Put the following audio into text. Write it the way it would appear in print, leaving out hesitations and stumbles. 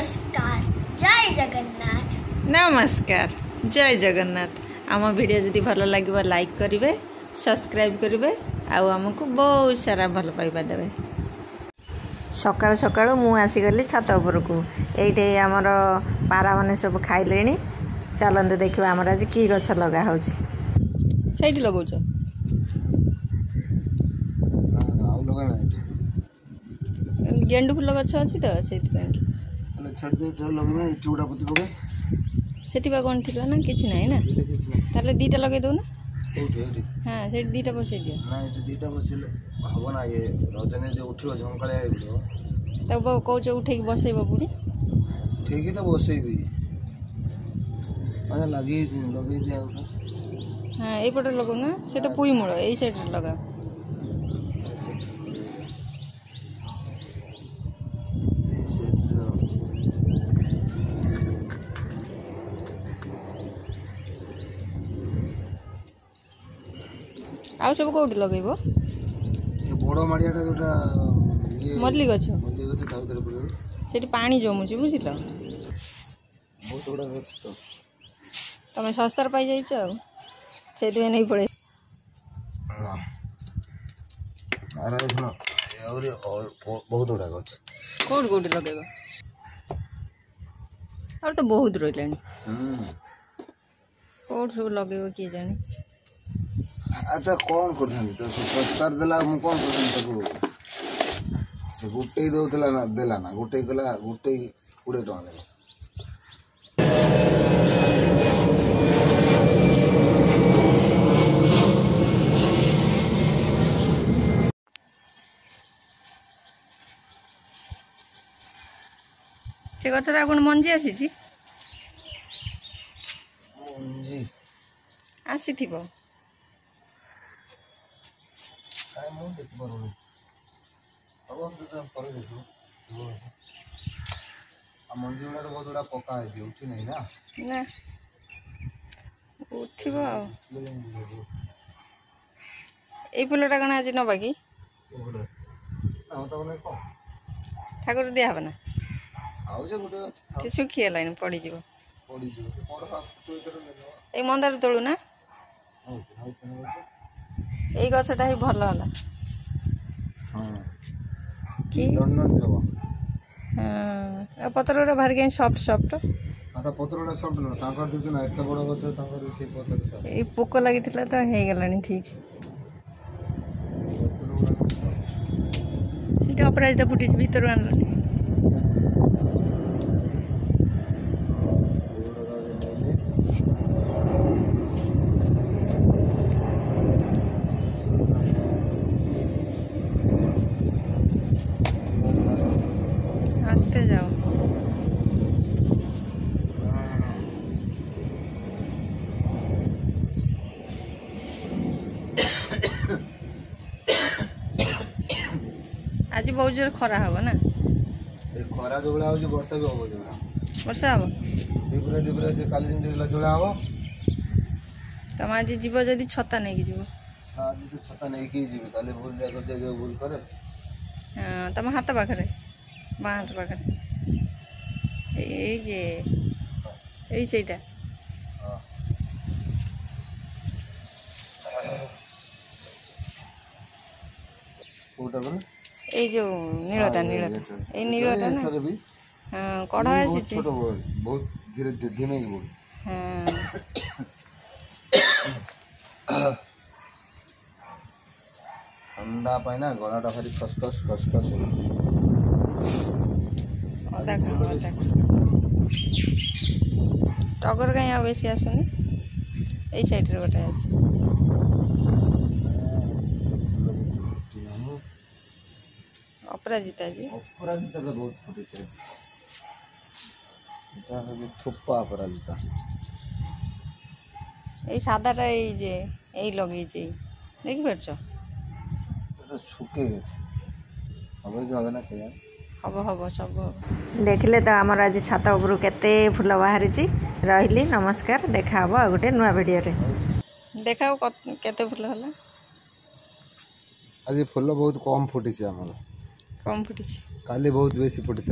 नमस्कार जय जगन्नाथ। नमस्कार जय जगन्नाथ। आम वीडियो जदि भल लगे लाइक करेंगे, सब्सक्राइब करेंगे, आमको बहुत सारा भल पाइबा देवे। सकाल सकाल मु आसीगली छात उपरकू। ये आमर पारा मैंने सब खाइले। चलते देखा आमर आज कि गछ लगा हो लगौ गेंडु फुल गछ अच्छी तो से कौन थी ना कि ना ताले दीटा लगे दो ना। हाँ से दीटा बसई दियो ना। दीटा बसले हम ना ये रजनी जो उठो झंकालिया तब कौच उठे बसैब पुणी ठीक तो बसैबी लगे लगे दिया। हाँ यपटे लगो ना से तो पुई मूल यही साइड लगा। आउ सब कौट लगे बड़ माड़ियाटा जोटा मल्ली गछ से पानी जमुची बुझल बहुत गुड़ा गछ तो तुम सस्तार पाई जाइए से नहीं पड़े बहुत गुड़ा गछ कौट कौट लगे और तो बहुत रहा कौट सब लगे किए जाने। अच्छा कौन कर तो सस्तार देला मु कौन कर से गोटे दौला ना देला ना गोटे गला गोटे 20 टका देला। से गछरा कौन मंजी आसी मंजी आसी थी मंजी गुड़ा तो बहुत गुड़ा पका है उठी नहीं ना ना उठब ये फुलटा कौन आज नवा कि ठाकुर दिया ना सुखी गलानी पड़ज ये मंदार तलु ना ये गछटा ही भल है कि हाँ पतर गुड़ा भारी कहीं सफ्ट सफ्ट पतर सफ्ट ना एत बड़ गछ ये पोक लगी तो हो गलानी ठीक सीटा अपराजिता फुटी भीतर आनल आस्ते जाओ। आज बहुत जोर खरा हम ना खरा जो भाई वर्षा भी हम जो वर्षा हम दीपुरा दीपुरा से काली जो हम तुम आज जीव जदि छता नहीं जीव आज तो छता नहीं जीव काली भूल जाए भूल करे। हाँ तुम हाथ पाखे बाँ हाथ पाखे यही सेटा ये जो नीलता नीलता ये नीलता ना हाँ कड़ा आसी बहुत धीरे धीमे हाँ ठंडा पाई ना गलाटा भारी खसखस खसखस टगर कहीं आ बेसी आसुनी यही साइड रे गोटे आज अपराजिता जी अपराजिता तो बहुत फुटी से थोपा अपराजिता ये सादाटा ये लगे देखी पारछ शुके गए ना क्या हम हम सब देखले तो आमर आज छात उपर केते फूल बाहरी रही। नमस्कार देखा आ गोटे नुआ वीडियो रे देखा केते फूल है आज फूल बहुत कम फुटी कम फुटी काली बहुत बेसी फुटी।